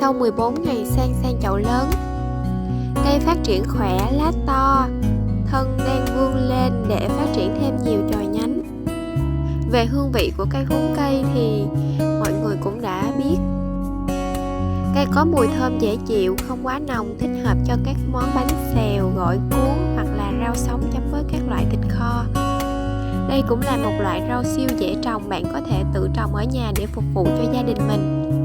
sau 14 ngày sang chậu lớn. Cây phát triển khỏe, lá to, thân đang vươn lên để phát triển thêm nhiều chồi nhánh. Về hương vị của cây húng cây thì mọi người cũng đã biết. Cây có mùi thơm dễ chịu, không quá nồng, thích hợp cho các món bánh xèo, gỏi cuốn hoặc là rau sống chấm với các loại thịt kho. Đây cũng là một loại rau siêu dễ trồng, bạn có thể tự trồng ở nhà để phục vụ cho gia đình mình.